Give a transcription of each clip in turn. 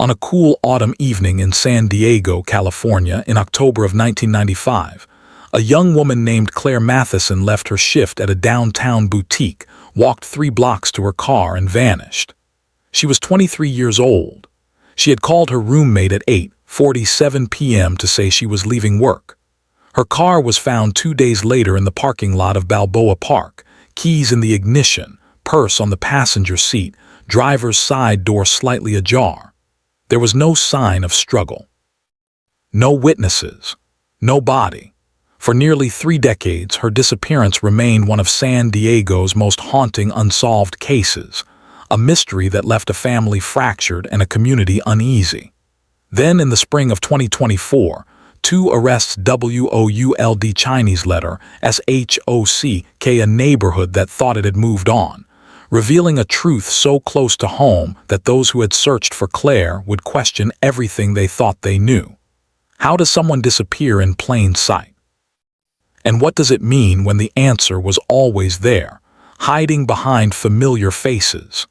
On a cool autumn evening in San Diego, California, in October of 1995, a young woman named Claire Matheson left her shift at a downtown boutique, walked 3 blocks to her car, and vanished. She was 23 years old. She had called her roommate at 8:47 p.m. to say she was leaving work. Her car was found 2 days later in the parking lot of Balboa Park, keys in the ignition, purse on the passenger seat, driver's side door slightly ajar. There was no sign of struggle. No witnesses. No body. For nearly 3 decades, her disappearance remained one of San Diego's most haunting unsolved cases, a mystery that left a family fractured and a community uneasy. Then, in the spring of 2024, 2 arrests WOULD Chinese letter SHOCK a neighborhood that thought it had moved on, revealing a truth so close to home that those who had searched for Claire would question everything they thought they knew. How does someone disappear in plain sight? And what does it mean when the answer was always there, hiding behind familiar faces?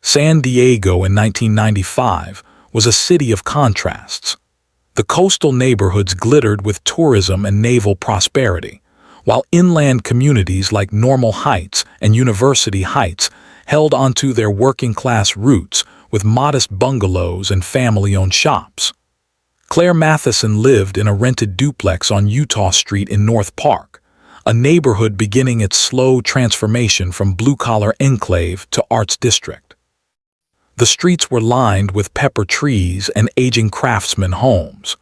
San Diego in 1995 was a city of contrasts. The coastal neighborhoods glittered with tourism and naval prosperity, while inland communities like Normal Heights and University Heights held onto their working-class roots with modest bungalows and family-owned shops. Claire Matheson lived in a rented duplex on Utah Street in North Park, a neighborhood beginning its slow transformation from blue-collar enclave to arts district. The streets were lined with pepper trees and aging craftsman homes.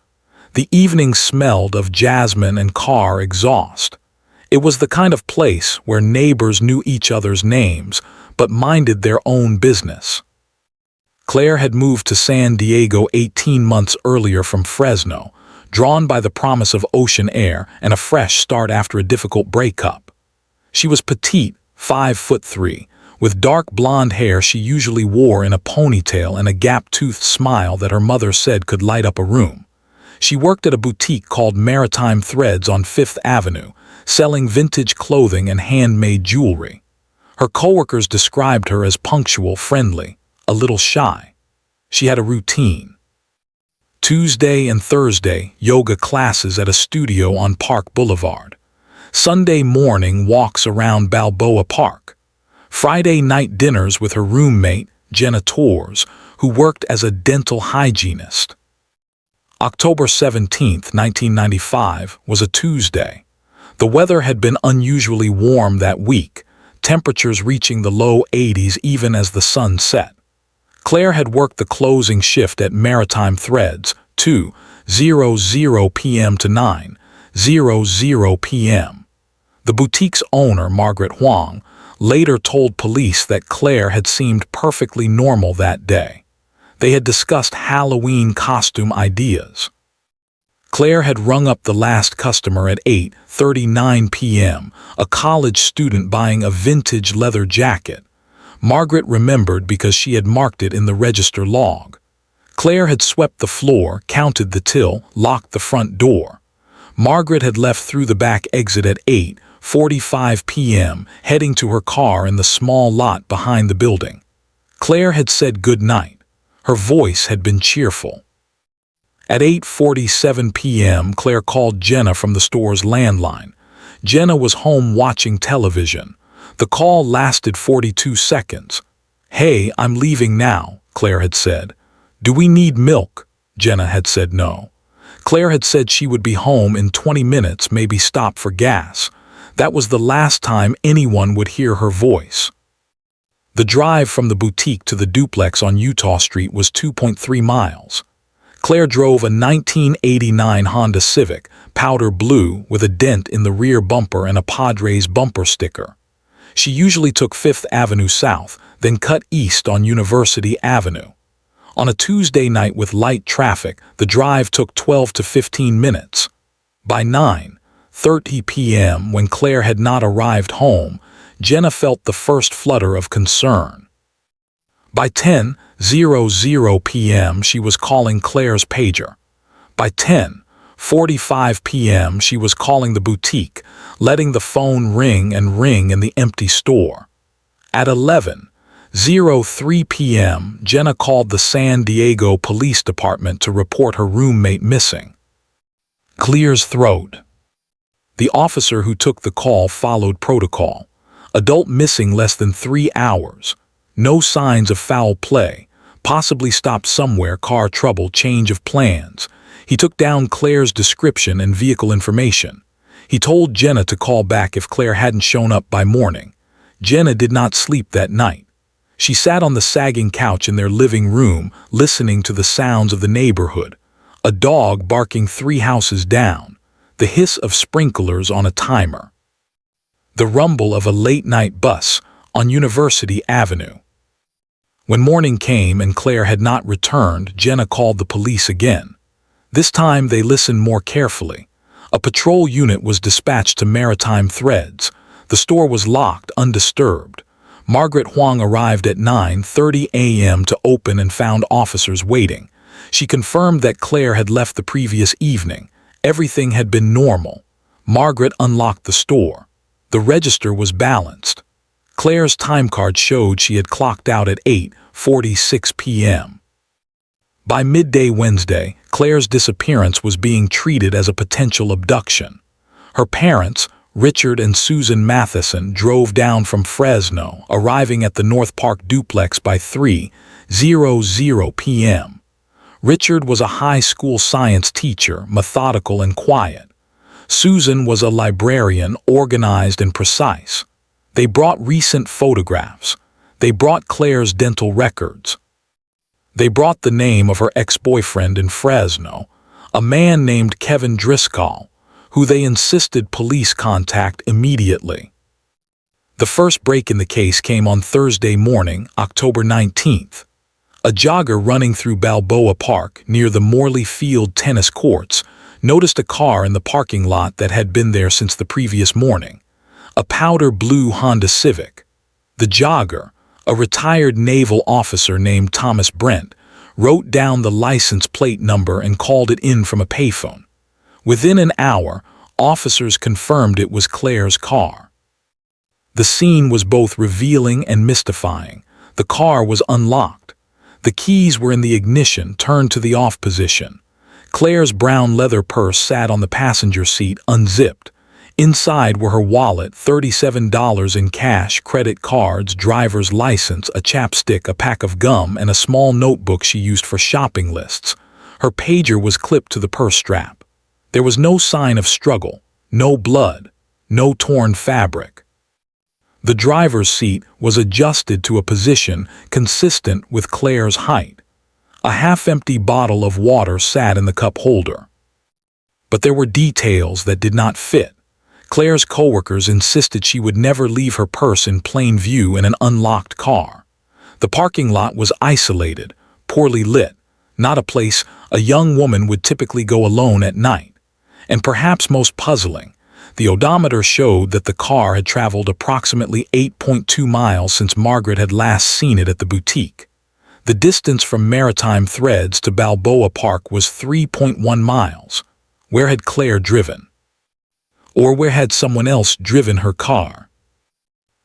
The evenings smelled of jasmine and car exhaust. It was the kind of place where neighbors knew each other's names but minded their own business. Claire had moved to San Diego 18 months earlier from Fresno, drawn by the promise of ocean air and a fresh start after a difficult breakup. She was petite, 5'3", with dark blonde hair she usually wore in a ponytail and a gap-toothed smile that her mother said could light up a room. She worked at a boutique called Maritime Threads on 5th Avenue, selling vintage clothing and handmade jewelry. Her coworkers described her as punctual, friendly, a little shy. She had a routine. Tuesday and Thursday, yoga classes at a studio on Park Boulevard. Sunday morning walks around Balboa Park. Friday night dinners with her roommate, Jenna Torres, who worked as a dental hygienist. October 17, 1995, was a Tuesday. The weather had been unusually warm that week, temperatures reaching the low 80s even as the sun set. Claire had worked the closing shift at Maritime Threads, 2:00 p.m. to 9:00 p.m. The boutique's owner, Margaret Huang, later told police that Claire had seemed perfectly normal that day. They had discussed Halloween costume ideas. Claire had rung up the last customer at 8:39 p.m., a college student buying a vintage leather jacket. Margaret remembered because she had marked it in the register log. Claire had swept the floor, counted the till, locked the front door. Margaret had left through the back exit at 8:45 p.m., heading to her car in the small lot behind the building. Claire had said good night. Her voice had been cheerful. At 8:47 p.m., Claire called Jenna from the store's landline. Jenna was home watching television. The call lasted 42 seconds. "Hey, I'm leaving now," Claire had said. "Do we need milk?" Jenna had said no. Claire had said she would be home in 20 minutes, maybe stop for gas. That was the last time anyone would hear her voice. The drive from the boutique to the duplex on Utah Street was 2.3 miles. Claire drove a 1989 Honda Civic, powder blue, with a dent in the rear bumper and a Padres bumper sticker. She usually took 5th Avenue South, then cut east on University Avenue. On a Tuesday night with light traffic, the drive took 12 to 15 minutes. By 9:30 p.m., when Claire had not arrived home, Jenna felt the first flutter of concern. By 10:00 p.m., she was calling Claire's pager. By 10:45 p.m., she was calling the boutique, letting the phone ring and ring in the empty store. At 11:00 03 p.m., Jenna called the San Diego Police Department to report her roommate missing. Clears throat. The officer who took the call followed protocol. Adult missing less than 3 hours. No signs of foul play. Possibly stopped somewhere, car trouble, change of plans. He took down Claire's description and vehicle information. He told Jenna to call back if Claire hadn't shown up by morning. Jenna did not sleep that night. She sat on the sagging couch in their living room, listening to the sounds of the neighborhood. A dog barking 3 houses down. The hiss of sprinklers on a timer. The rumble of a late-night bus on University Avenue. When morning came and Claire had not returned, Jenna called the police again. This time they listened more carefully. A patrol unit was dispatched to Maritime Threads. The store was locked, undisturbed. Margaret Huang arrived at 9:30 a.m. to open and found officers waiting. She confirmed that Claire had left the previous evening. Everything had been normal. Margaret unlocked the store. The register was balanced. Claire's timecard showed she had clocked out at 8:46 p.m. By midday Wednesday, Claire's disappearance was being treated as a potential abduction. Her parents, Richard and Susan Matheson, drove down from Fresno, arriving at the North Park duplex by 3:00 p.m. Richard was a high school science teacher, methodical and quiet. Susan was a librarian, organized and precise. They brought recent photographs. They brought Claire's dental records. They brought the name of her ex-boyfriend in Fresno, a man named Kevin Driscoll, who they insisted police contact immediately. The first break in the case came on Thursday morning, October 19th. A jogger running through Balboa Park, near the Morley Field tennis courts, noticed a car in the parking lot that had been there since the previous morning. A powder blue Honda Civic. The jogger, a retired naval officer named Thomas Brent, wrote down the license plate number and called it in from a payphone. Within an hour, officers confirmed it was Claire's car. The scene was both revealing and mystifying. The car was unlocked. The keys were in the ignition, turned to the off position. Claire's brown leather purse sat on the passenger seat, unzipped. Inside were her wallet, $37 in cash, credit cards, driver's license, a chapstick, a pack of gum, and a small notebook she used for shopping lists. Her pager was clipped to the purse strap. There was no sign of struggle, no blood, no torn fabric. The driver's seat was adjusted to a position consistent with Claire's height. A half-empty bottle of water sat in the cup holder. But there were details that did not fit. Claire's coworkers insisted she would never leave her purse in plain view in an unlocked car. The parking lot was isolated, poorly lit, not a place a young woman would typically go alone at night. And perhaps most puzzling, the odometer showed that the car had traveled approximately 8.2 miles since Margaret had last seen it at the boutique. The distance from Maritime Threads to Balboa Park was 3.1 miles. Where had Claire driven? Or where had someone else driven her car?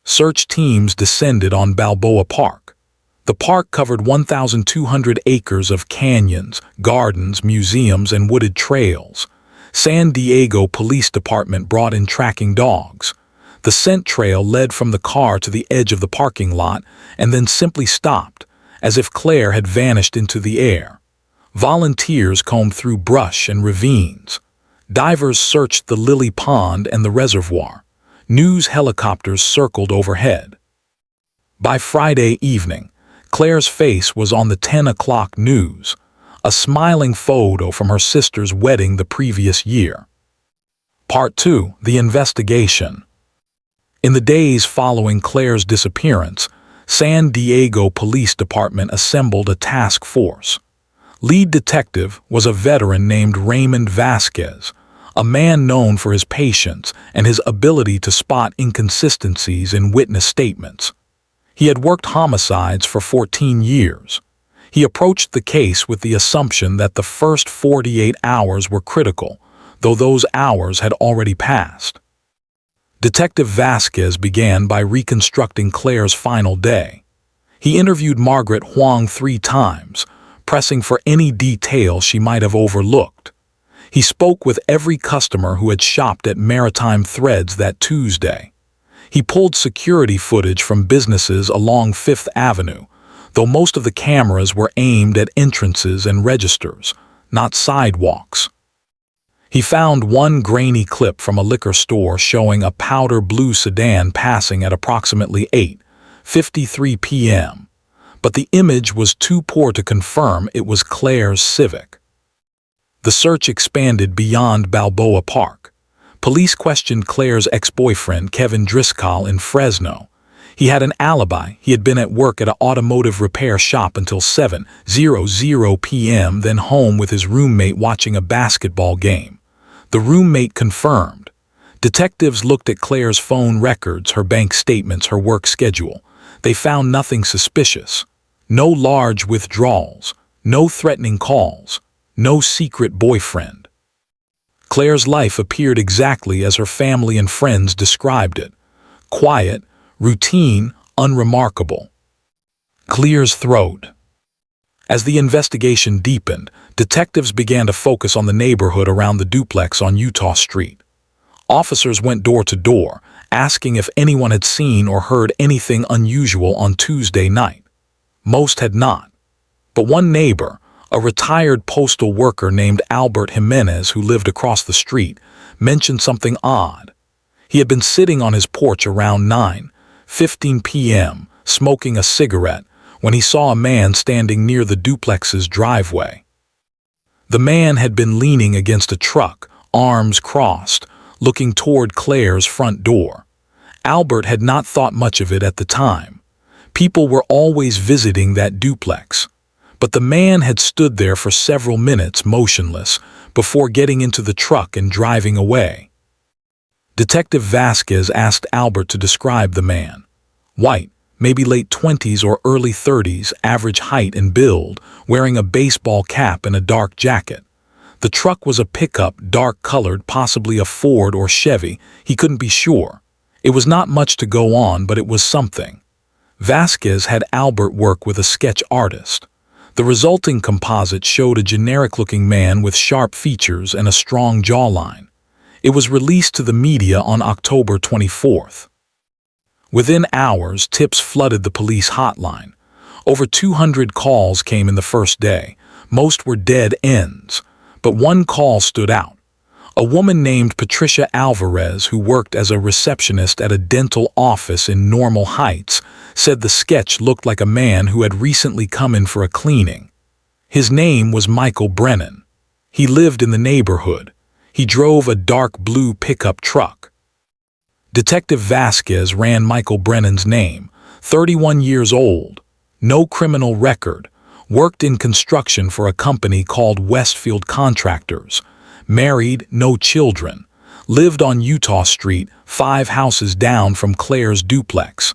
Search teams descended on Balboa Park. The park covered 1,200 acres of canyons, gardens, museums, and wooded trails. San Diego Police Department brought in tracking dogs. The scent trail led from the car to the edge of the parking lot and then simply stopped, as if Claire had vanished into the air. Volunteers combed through brush and ravines. Divers searched the Lily Pond and the reservoir. News helicopters circled overhead. By Friday evening, Claire's face was on the 10 o'clock news, a smiling photo from her sister's wedding the previous year. Part 2. The Investigation. In the days following Claire's disappearance, San Diego Police Department assembled a task force. Lead detective was a veteran named Raymond Vasquez, a man known for his patience and his ability to spot inconsistencies in witness statements. He had worked homicides for 14 years. He approached the case with the assumption that the first 48 hours were critical, though those hours had already passed. Detective Vasquez began by reconstructing Claire's final day. He interviewed Margaret Huang 3 times, pressing for any detail she might have overlooked. He spoke with every customer who had shopped at Maritime Threads that Tuesday. He pulled security footage from businesses along Fifth Avenue, though most of the cameras were aimed at entrances and registers, not sidewalks. He found one grainy clip from a liquor store showing a powder blue sedan passing at approximately 8:53 p.m., but the image was too poor to confirm it was Claire's Civic. The search expanded beyond Balboa Park. Police questioned Claire's ex-boyfriend, Kevin Driscoll, in Fresno. He had an alibi. He had been at work at an automotive repair shop until 7:00 p.m., then home with his roommate watching a basketball game. The roommate confirmed. Detectives looked at Claire's phone records, her bank statements, her work schedule. They found nothing suspicious. No large withdrawals, no threatening calls, no secret boyfriend. Claire's life appeared exactly as her family and friends described it. Quiet, routine, unremarkable. Claire's throat. As the investigation deepened, detectives began to focus on the neighborhood around the duplex on Utah Street. Officers went door to door, asking if anyone had seen or heard anything unusual on Tuesday night. Most had not. But one neighbor, a retired postal worker named Albert Jimenez who lived across the street, mentioned something odd. He had been sitting on his porch around 9:15 p.m., smoking a cigarette, when he saw a man standing near the duplex's driveway. The man had been leaning against a truck, arms crossed, looking toward Claire's front door. Albert had not thought much of it at the time. People were always visiting that duplex. But the man had stood there for several minutes motionless before getting into the truck and driving away. Detective Vasquez asked Albert to describe the man. White, maybe late 20s or early 30s, average height and build, wearing a baseball cap and a dark jacket. The truck was a pickup, dark-colored, possibly a Ford or Chevy. He couldn't be sure. It was not much to go on, but it was something. Vasquez had Albert work with a sketch artist. The resulting composite showed a generic-looking man with sharp features and a strong jawline. It was released to the media on October 24th. Within hours, tips flooded the police hotline. Over 200 calls came in the first day. Most were dead ends, but one call stood out. A woman named Patricia Alvarez, who worked as a receptionist at a dental office in Normal Heights, said the sketch looked like a man who had recently come in for a cleaning. His name was Michael Brennan. He lived in the neighborhood. He drove a dark blue pickup truck. Detective Vasquez ran Michael Brennan's name, 31 years old, no criminal record, worked in construction for a company called Westfield Contractors, married, no children, lived on Utah Street, 5 houses down from Claire's duplex.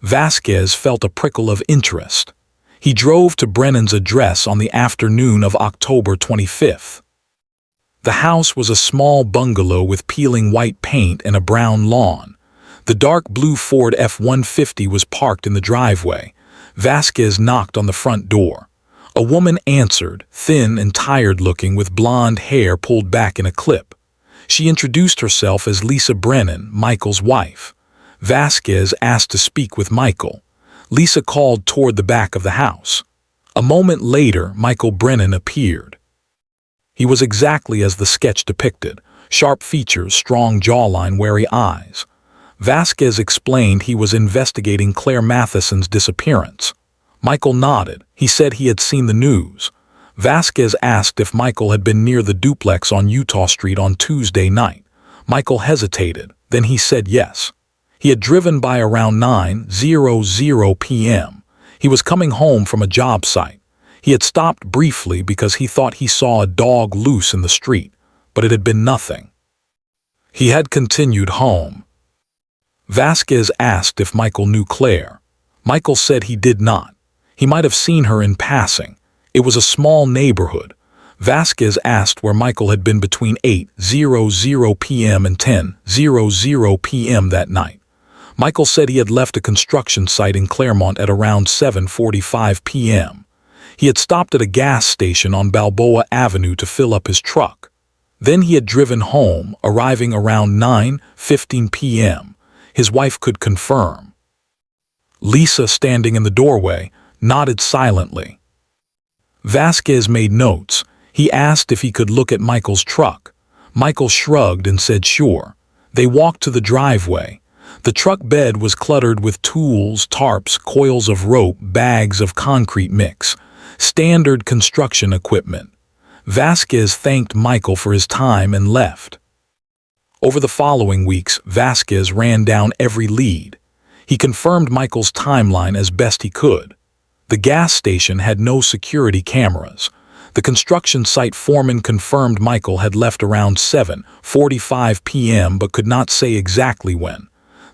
Vasquez felt a prickle of interest. He drove to Brennan's address on the afternoon of October 25th. The house was a small bungalow with peeling white paint and a brown lawn. The dark blue Ford F-150 was parked in the driveway. Vasquez knocked on the front door. A woman answered, thin and tired-looking with blonde hair pulled back in a clip. She introduced herself as Lisa Brennan, Michael's wife. Vasquez asked to speak with Michael. Lisa called toward the back of the house. A moment later, Michael Brennan appeared. He was exactly as the sketch depicted, sharp features, strong jawline, wary eyes. Vasquez explained he was investigating Claire Matheson's disappearance. Michael nodded. He said he had seen the news. Vasquez asked if Michael had been near the duplex on Utah Street on Tuesday night. Michael hesitated. Then he said yes. He had driven by around 9:00 p.m. He was coming home from a job site. He had stopped briefly because he thought he saw a dog loose in the street, but it had been nothing. He had continued home. Vasquez asked if Michael knew Claire. Michael said he did not. He might have seen her in passing. It was a small neighborhood. Vasquez asked where Michael had been between 8:00 p.m. and 10:00 p.m. that night. Michael said he had left a construction site in Claremont at around 7:45 p.m. He had stopped at a gas station on Balboa Avenue to fill up his truck. Then he had driven home, arriving around 9:15 p.m. His wife could confirm. Lisa, standing in the doorway, nodded silently. Vasquez made notes. He asked if he could look at Michael's truck. Michael shrugged and said sure. They walked to the driveway. The truck bed was cluttered with tools, tarps, coils of rope, bags of concrete mix, standard construction equipment. Vasquez thanked Michael for his time and left. Over the following weeks, Vasquez ran down every lead. He confirmed Michael's timeline as best he could. The gas station had no security cameras. The construction site foreman confirmed Michael had left around 7:45 p.m. but could not say exactly when.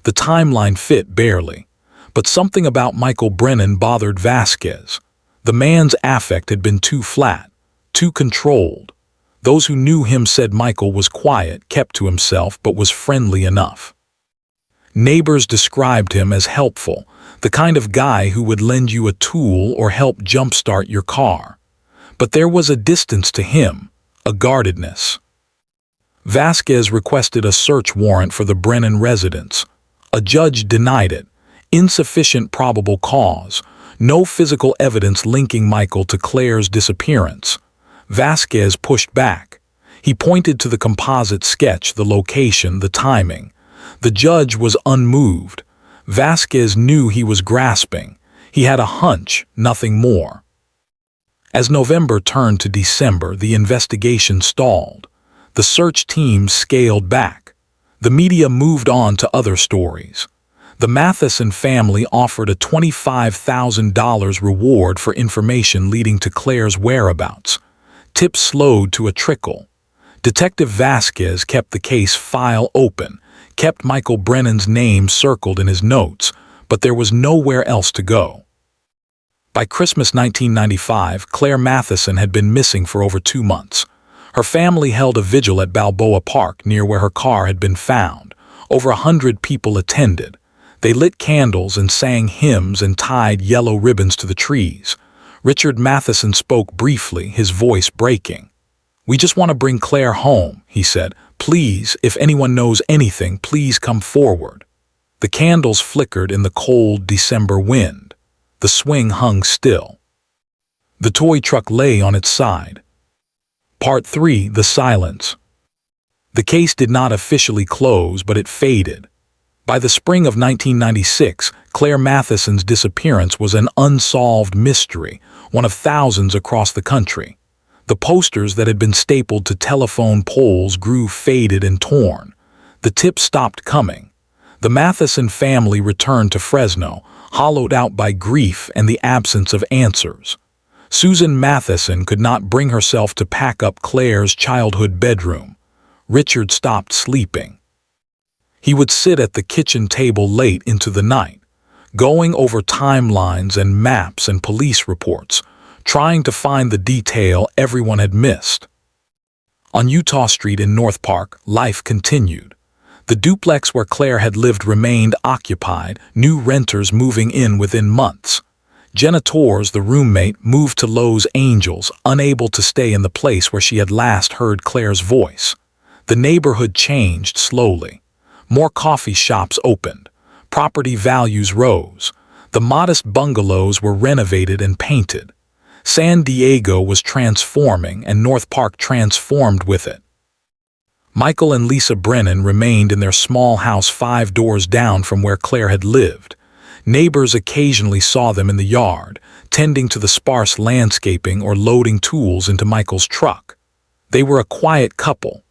The timeline fit barely. But something about Michael Brennan bothered Vasquez. The man's affect had been too flat, too controlled. Those who knew him said Michael was quiet, kept to himself, but was friendly enough. Neighbors described him as helpful, the kind of guy who would lend you a tool or help jumpstart your car. But there was a distance to him, a guardedness. Vasquez requested a search warrant for the Brennan residence. A judge denied it. Insufficient probable cause. No physical evidence linking Michael to Claire's disappearance. Vasquez pushed back. He pointed to the composite sketch, the location, the timing. The judge was unmoved. Vasquez knew he was grasping. He had a hunch, nothing more. As November turned to December, the investigation stalled. The search team scaled back. The media moved on to other stories. The Matheson family offered a $25,000 reward for information leading to Claire's whereabouts. Tips slowed to a trickle. Detective Vasquez kept the case file open, kept Michael Brennan's name circled in his notes, but there was nowhere else to go. By Christmas 1995, Claire Matheson had been missing for over 2 months. Her family held a vigil at Balboa Park near where her car had been found. Over 100 people attended. They lit candles and sang hymns and tied yellow ribbons to the trees. Richard Matheson spoke briefly, his voice breaking. "We just want to bring Claire home," he said. "Please, if anyone knows anything, please come forward." The candles flickered in the cold December wind. The swing hung still. The toy truck lay on its side. Part 3. The silence. The case did not officially close, but it faded. By the spring of 1996, Claire Matheson's disappearance was an unsolved mystery, one of thousands across the country. The posters that had been stapled to telephone poles grew faded and torn. The tips stopped coming. The Matheson family returned to Fresno, hollowed out by grief and the absence of answers. Susan Matheson could not bring herself to pack up Claire's childhood bedroom. Richard stopped sleeping. He would sit at the kitchen table late into the night, going over timelines and maps and police reports, trying to find the detail everyone had missed. On Utah Street in North Park, life continued. The duplex where Claire had lived remained occupied, new renters moving in within months. Jenna Torres, the roommate, moved to Los Angeles, unable to stay in the place where she had last heard Claire's voice. The neighborhood changed slowly. More coffee shops opened. Property values rose. The modest bungalows were renovated and painted. San Diego was transforming, and North Park transformed with it. Michael and Lisa Brennan remained in their small house 5 doors down from where Claire had lived. Neighbors occasionally saw them in the yard, tending to the sparse landscaping or loading tools into Michael's truck. They were a quiet couple.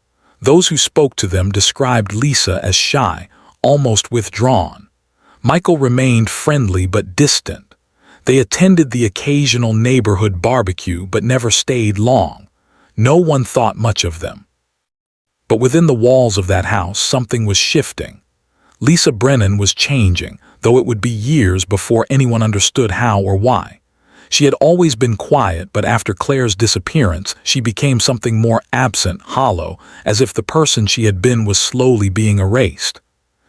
Those who spoke to them described Lisa as shy, almost withdrawn. Michael remained friendly but distant. They attended the occasional neighborhood barbecue but never stayed long. No one thought much of them. But within the walls of that house, something was shifting. Lisa Brennan was changing, though it would be years before anyone understood how or why. She had always been quiet, but after Claire's disappearance, she became something more absent, hollow, as if the person she had been was slowly being erased.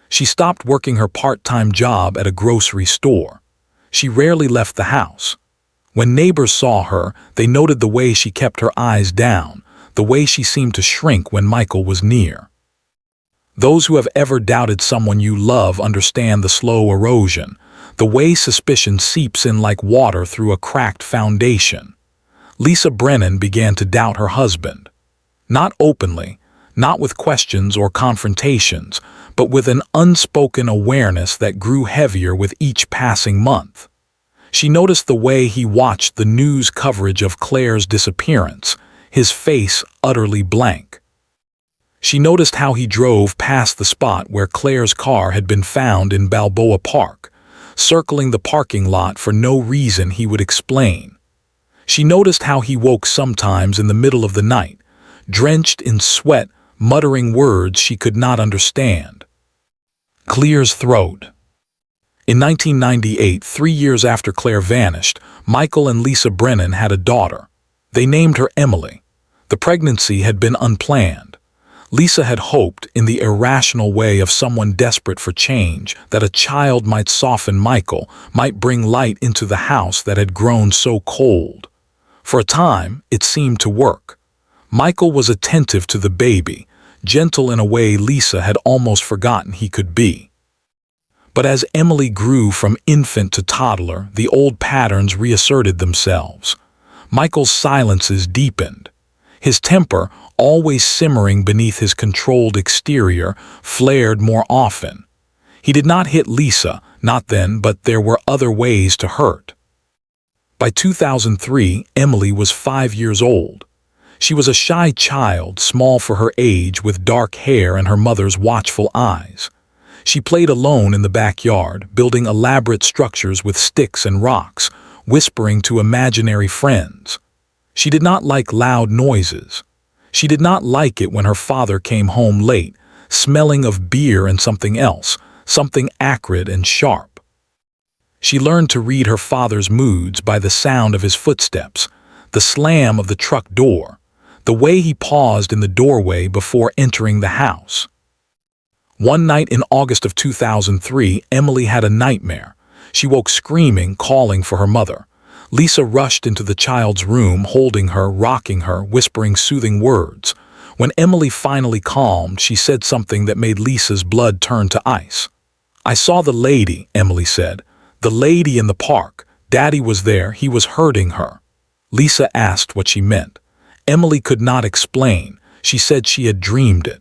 She stopped working her part-time job at a grocery store. She rarely left the house. When neighbors saw her, they noted the way she kept her eyes down, the way she seemed to shrink when Michael was near. Those who have ever doubted someone you love understand the slow erosion, the way suspicion seeps in like water through a cracked foundation. Lisa Brennan began to doubt her husband. Not openly, not with questions or confrontations, but with an unspoken awareness that grew heavier with each passing month. She noticed the way he watched the news coverage of Claire's disappearance, his face utterly blank. She noticed how he drove past the spot where Claire's car had been found in Balboa Park, circling the parking lot for no reason he would explain. She noticed how he woke sometimes in the middle of the night, drenched in sweat, muttering words she could not understand. Claire's throat. In 1998, 3 years after Claire vanished, Michael and Lisa Brennan had a daughter. They named her Emily. The pregnancy had been unplanned. Lisa had hoped, in the irrational way of someone desperate for change, that a child might soften Michael, might bring light into the house that had grown so cold. For a time, it seemed to work. Michael was attentive to the baby, gentle in a way Lisa had almost forgotten he could be. But as Emily grew from infant to toddler, the old patterns reasserted themselves. Michael's silences deepened. His temper, always simmering beneath his controlled exterior, flared more often. He did not hit Lisa, not then, but there were other ways to hurt. By 2003, Emily was 5 years old. She was a shy child, small for her age, with dark hair and her mother's watchful eyes. She played alone in the backyard, building elaborate structures with sticks and rocks, whispering to imaginary friends. She did not like loud noises. She did not like it when her father came home late, smelling of beer and something else, something acrid and sharp. She learned to read her father's moods by the sound of his footsteps, the slam of the truck door, the way he paused in the doorway before entering the house. One night in August of 2003, Emily had a nightmare. She woke screaming, calling for her mother. Lisa rushed into the child's room, holding her, rocking her, whispering soothing words. When Emily finally calmed, she said something that made Lisa's blood turn to ice. "I saw the lady," Emily said. "The lady in the park. Daddy was there. He was hurting her." Lisa asked what she meant. Emily could not explain. She said she had dreamed it.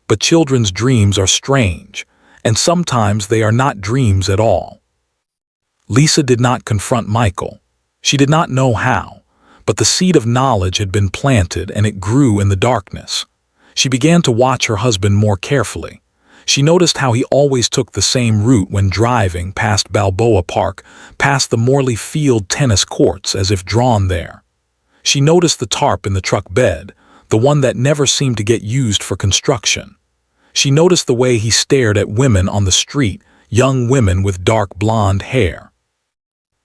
But children's dreams are strange, and sometimes they are not dreams at all. Lisa did not confront Michael. She did not know how, but the seed of knowledge had been planted and it grew in the darkness. She began to watch her husband more carefully. She noticed how he always took the same route when driving past Balboa Park, past the Morley Field tennis courts as if drawn there. She noticed the tarp in the truck bed, the one that never seemed to get used for construction. She noticed the way he stared at women on the street, young women with dark blonde hair.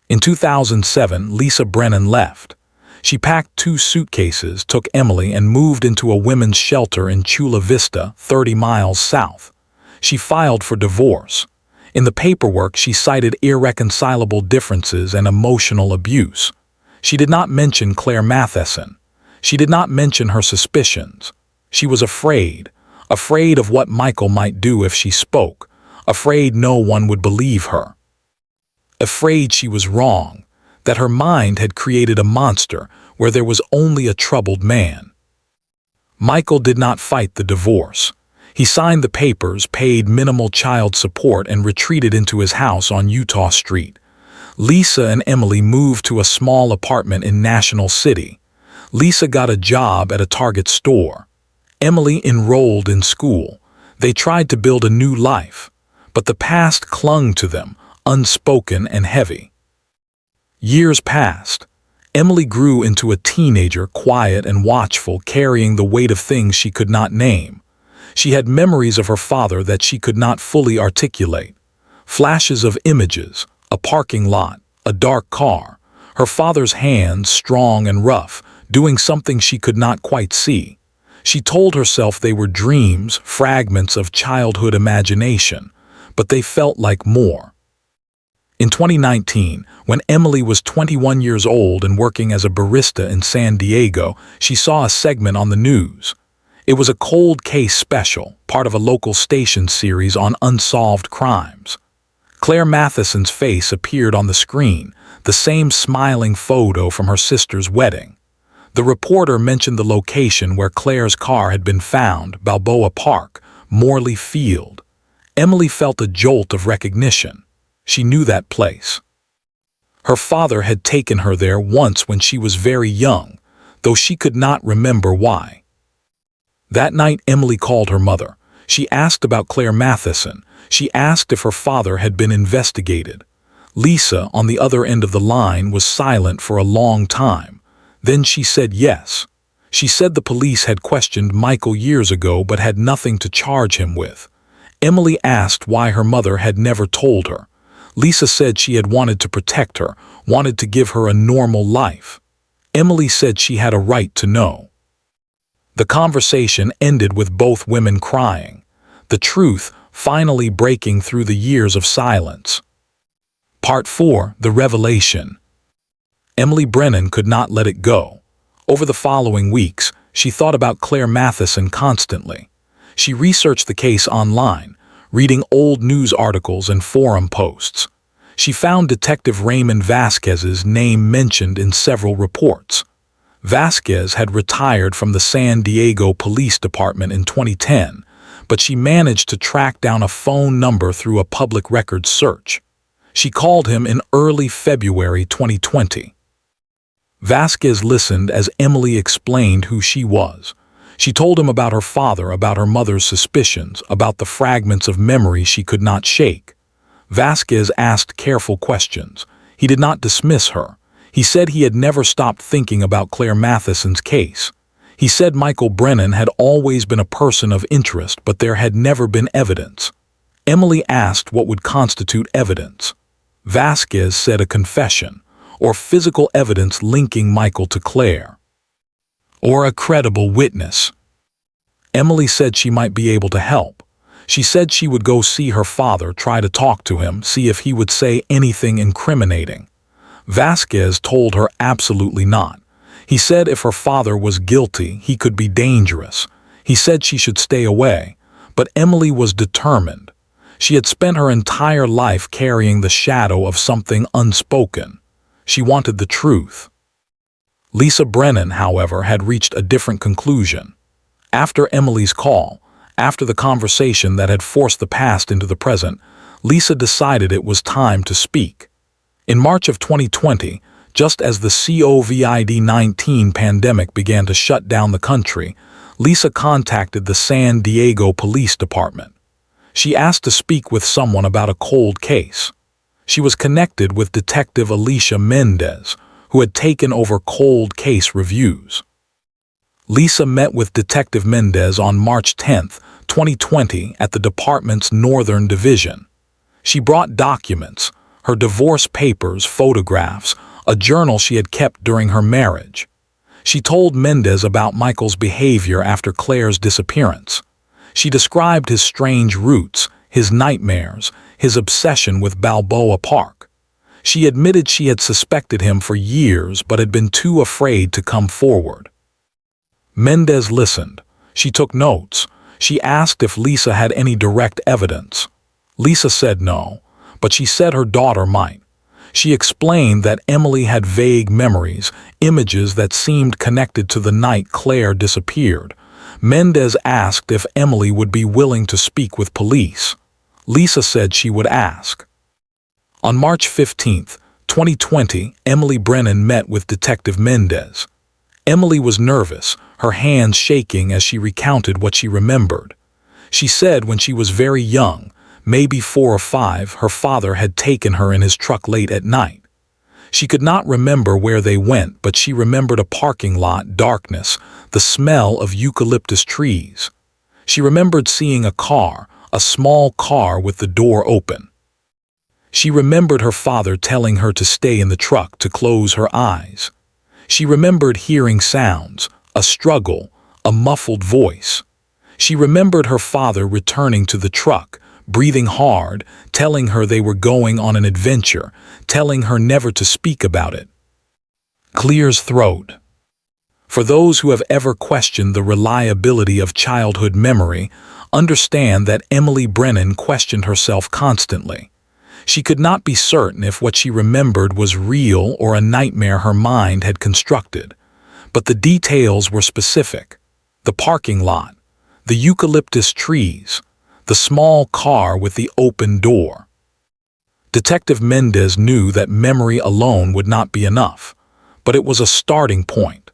In 2007, Lisa Brennan left. She packed 2 suitcases, took Emily, and moved into a women's shelter in Chula Vista, 30 miles south. She filed for divorce. In the paperwork, she cited irreconcilable differences and emotional abuse. She did not mention Claire Matheson. She did not mention her suspicions. She was afraid of what Michael might do if she spoke, afraid no one would believe her. Afraid she was wrong, that her mind had created a monster where there was only a troubled man. Michael did not fight the divorce. He signed the papers, paid minimal child support, and retreated into his house on Utah Street. Lisa and Emily moved to a small apartment in National City. Lisa got a job at a Target store. Emily enrolled in school. They tried to build a new life, but the past clung to them, unspoken and heavy. Years passed. Emily grew into a teenager, quiet and watchful, carrying the weight of things she could not name. She had memories of her father that she could not fully articulate. Flashes of images, a parking lot, a dark car, her father's hands strong and rough, doing something she could not quite see. She told herself they were dreams, fragments of childhood imagination, but they felt like more. In 2019, when Emily was 21 years old and working as a barista in San Diego, she saw a segment on the news. It was a cold case special, part of a local station series on unsolved crimes. Claire Matheson's face appeared on the screen, the same smiling photo from her sister's wedding. The reporter mentioned the location where Claire's car had been found, Balboa Park, Morley Field. Emily felt a jolt of recognition. She knew that place. Her father had taken her there once when she was very young, though she could not remember why. That night, Emily called her mother. She asked about Claire Matheson. She asked if her father had been investigated. Lisa, on the other end of the line, was silent for a long time. Then she said yes. She said the police had questioned Michael years ago but had nothing to charge him with. Emily asked why her mother had never told her. Lisa said she had wanted to protect her, wanted to give her a normal life. Emily said she had a right to know. The conversation ended with both women crying, the truth finally breaking through the years of silence. Part 4. The Revelation. Emily Brennan could not let it go. Over the following weeks, she thought about Claire Matheson constantly. She researched the case online, reading old news articles and forum posts. She found Detective Raymond Vasquez's name mentioned in several reports. Vasquez had retired from the San Diego Police Department in 2010, but she managed to track down a phone number through a public records search. She called him in early February 2020. Vasquez listened as Emily explained who she was. She told him about her father, about her mother's suspicions, about the fragments of memory she could not shake. Vasquez asked careful questions. He did not dismiss her. He said he had never stopped thinking about Claire Matheson's case. He said Michael Brennan had always been a person of interest, but there had never been evidence. Emily asked what would constitute evidence. Vasquez said a confession, or physical evidence linking Michael to Claire, or a credible witness. Emily said she might be able to help. She said she would go see her father, try to talk to him, see if he would say anything incriminating. Vasquez told her absolutely not. He said if her father was guilty, he could be dangerous. He said she should stay away, but Emily was determined. She had spent her entire life carrying the shadow of something unspoken. She wanted the truth. Lisa Brennan, however, had reached a different conclusion. After Emily's call, after the conversation that had forced the past into the present, Lisa decided it was time to speak. In March of 2020, just as the COVID-19 pandemic began to shut down the country, Lisa contacted the San Diego Police Department. She asked to speak with someone about a cold case. She was connected with Detective Alicia Mendez, who had taken over cold case reviews. Lisa met with Detective Mendez on March 10, 2020 at the department's Northern Division. She brought documents, her divorce papers, photographs, a journal she had kept during her marriage. She told Mendez about Michael's behavior after Claire's disappearance. She described his strange routes, his nightmares, his obsession with Balboa Park. She admitted she had suspected him for years but had been too afraid to come forward. Mendez listened. She took notes. She asked if Lisa had any direct evidence. Lisa said no, but she said her daughter might. She explained that Emily had vague memories, images that seemed connected to the night Claire disappeared. Mendez asked if Emily would be willing to speak with police. Lisa said she would ask. On March 15, 2020, Emily Brennan met with Detective Mendez. Emily was nervous, her hands shaking as she recounted what she remembered. She said when she was very young, maybe 4 or 5, her father had taken her in his truck late at night. She could not remember where they went, but she remembered a parking lot, darkness, the smell of eucalyptus trees. She remembered seeing a car, a small car with the door open. She remembered her father telling her to stay in the truck, to close her eyes. She remembered hearing sounds, a struggle, a muffled voice. She remembered her father returning to the truck, breathing hard, telling her they were going on an adventure, telling her never to speak about it. Claire's throat. For those who have ever questioned the reliability of childhood memory, understand that Emily Brennan questioned herself constantly. She could not be certain if what she remembered was real or a nightmare her mind had constructed. But the details were specific. The parking lot, the eucalyptus trees, the small car with the open door. Detective Mendez knew that memory alone would not be enough, but it was a starting point.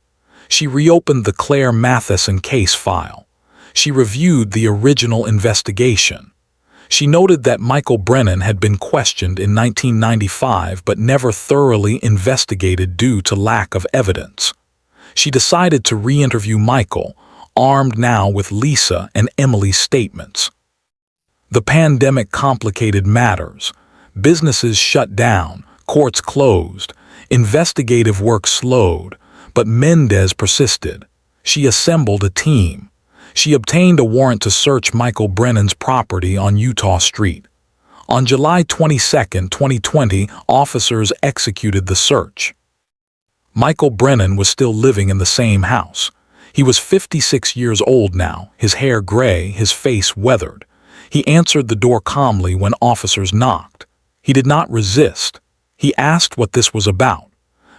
She reopened the Claire Matheson case file. She reviewed the original investigation. She noted that Michael Brennan had been questioned in 1995 but never thoroughly investigated due to lack of evidence. She decided to re-interview Michael, armed now with Lisa and Emily's statements. The pandemic complicated matters. Businesses shut down, courts closed, investigative work slowed, but Mendez persisted. She assembled a team. She obtained a warrant to search Michael Brennan's property on Utah Street. On July 22, 2020, officers executed the search. Michael Brennan was still living in the same house. He was 56 years old now, his hair gray, his face weathered. He answered the door calmly when officers knocked. He did not resist. He asked what this was about.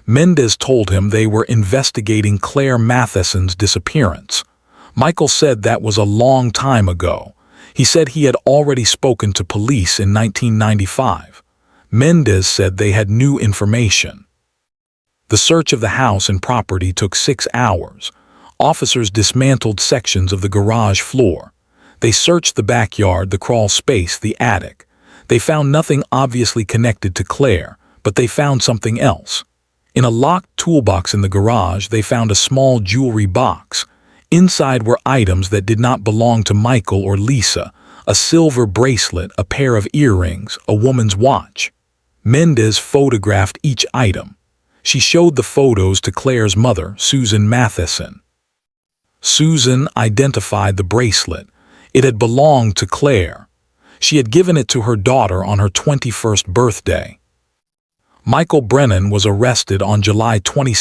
Mendez told him they were investigating Claire Matheson's disappearance. Michael said that was a long time ago. He said he had already spoken to police in 1995. Mendez said they had new information. The search of the house and property took 6 hours. Officers dismantled sections of the garage floor. They searched the backyard, the crawl space, the attic. They found nothing obviously connected to Claire, but they found something else. In a locked toolbox in the garage, they found a small jewelry box. Inside were items that did not belong to Michael or Lisa: a silver bracelet, a pair of earrings, a woman's watch. Mendez photographed each item. She showed the photos to Claire's mother, Susan Matheson. Susan identified the bracelet. It had belonged to Claire. She had given it to her daughter on her 21st birthday. Michael Brennan was arrested on July 22,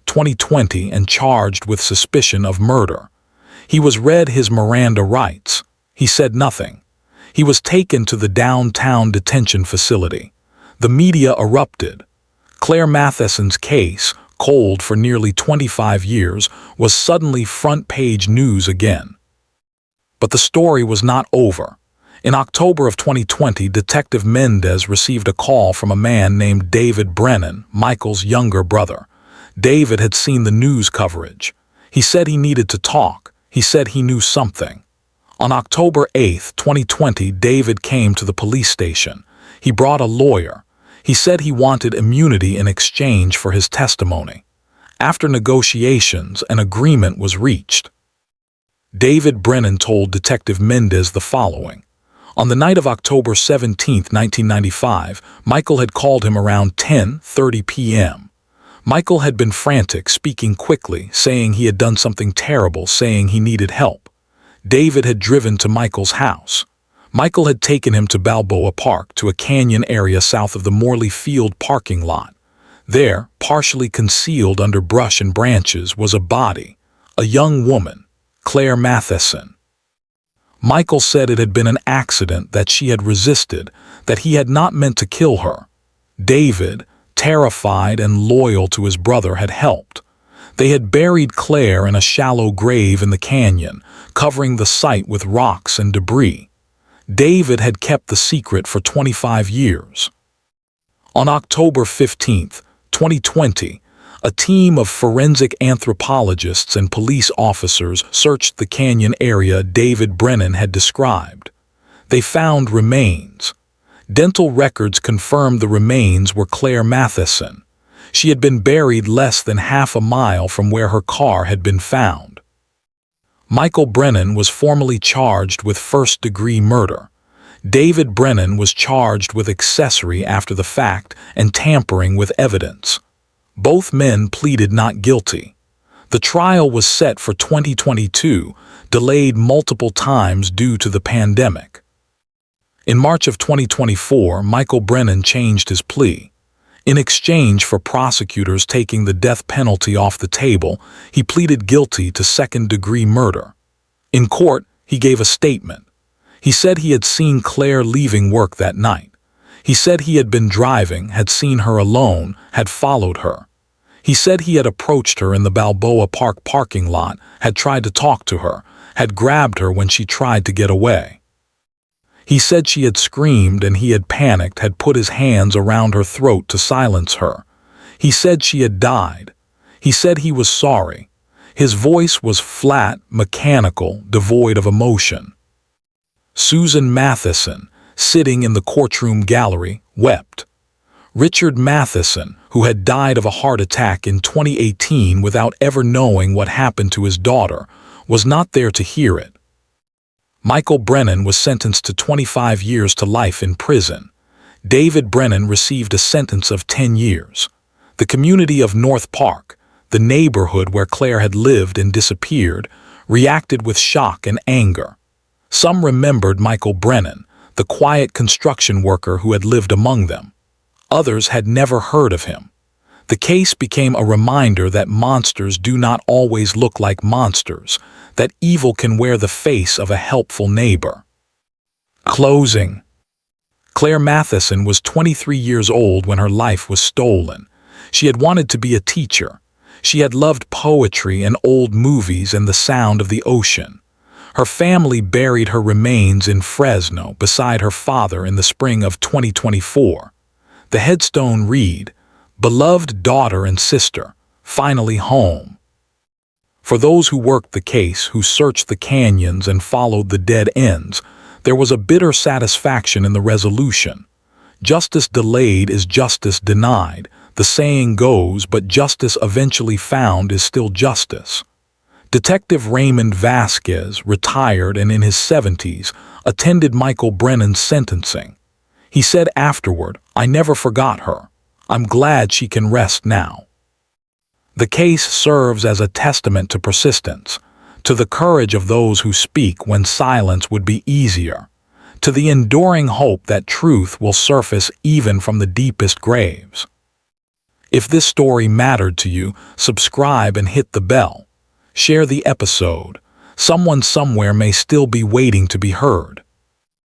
2020 and charged with suspicion of murder. He was read his Miranda rights. He said nothing. He was taken to the downtown detention facility. The media erupted. Claire Matheson's case, cold for nearly 25 years, was suddenly front-page news again. But the story was not over. In October of 2020, Detective Mendez received a call from a man named David Brennan, Michael's younger brother. David had seen the news coverage. He said he needed to talk. He said he knew something. On October 8, 2020, David came to the police station. He brought a lawyer. He said he wanted immunity in exchange for his testimony. After negotiations, an agreement was reached. David Brennan told Detective Mendez the following. On the night of October 17, 1995, Michael had called him around 10:30 p.m. Michael had been frantic, speaking quickly, saying he had done something terrible, saying he needed help. David had driven to Michael's house. Michael had taken him to Balboa Park, to a canyon area south of the Morley Field parking lot. There, partially concealed under brush and branches, was a body, a young woman, Claire Matheson. Michael said it had been an accident, that she had resisted, that he had not meant to kill her. David, terrified and loyal to his brother, had helped. They had buried Claire in a shallow grave in the canyon, covering the site with rocks and debris. David had kept the secret for 25 years. On October 15, 2020, a team of forensic anthropologists and police officers searched the canyon area David Brennan had described. They found remains. Dental records confirmed the remains were Claire Matheson. She had been buried less than half a mile from where her car had been found. Michael Brennan was formally charged with first-degree murder. David Brennan was charged with accessory after the fact and tampering with evidence. Both men pleaded not guilty. The trial was set for 2022, delayed multiple times due to the pandemic. In March of 2024, Michael Brennan changed his plea. In exchange for prosecutors taking the death penalty off the table, he pleaded guilty to second-degree murder. In court, he gave a statement. He said he had seen Claire leaving work that night. He said he had been driving, had seen her alone, had followed her. He said he had approached her in the Balboa Park parking lot, had tried to talk to her, had grabbed her when she tried to get away. He said she had screamed and he had panicked, had put his hands around her throat to silence her. He said she had died. He said he was sorry. His voice was flat, mechanical, devoid of emotion. Susan Matheson, sitting in the courtroom gallery, wept. Richard Matheson, who had died of a heart attack in 2018 without ever knowing what happened to his daughter, was not there to hear it. Michael Brennan was sentenced to 25 years to life in prison. David Brennan received a sentence of 10 years. The community of North Park, the neighborhood where Claire had lived and disappeared, reacted with shock and anger. Some remembered Michael Brennan, the quiet construction worker who had lived among them. Others had never heard of him. The case became a reminder that monsters do not always look like monsters, that evil can wear the face of a helpful neighbor. Closing. Claire Matheson was 23 years old when her life was stolen. She had wanted to be a teacher. She had loved poetry and old movies and the sound of the ocean. Her family buried her remains in Fresno beside her father in the spring of 2024. The headstone read, "Beloved daughter and sister, finally home." For those who worked the case, who searched the canyons and followed the dead ends, there was a bitter satisfaction in the resolution. Justice delayed is justice denied, the saying goes, but justice eventually found is still justice. Detective Raymond Vasquez, retired and in his 70s, attended Michael Brennan's sentencing. He said afterward, "I never forgot her. I'm glad she can rest now." The case serves as a testament to persistence, to the courage of those who speak when silence would be easier, to the enduring hope that truth will surface even from the deepest graves. If this story mattered to you, subscribe and hit the bell. Share the episode. Someone somewhere may still be waiting to be heard.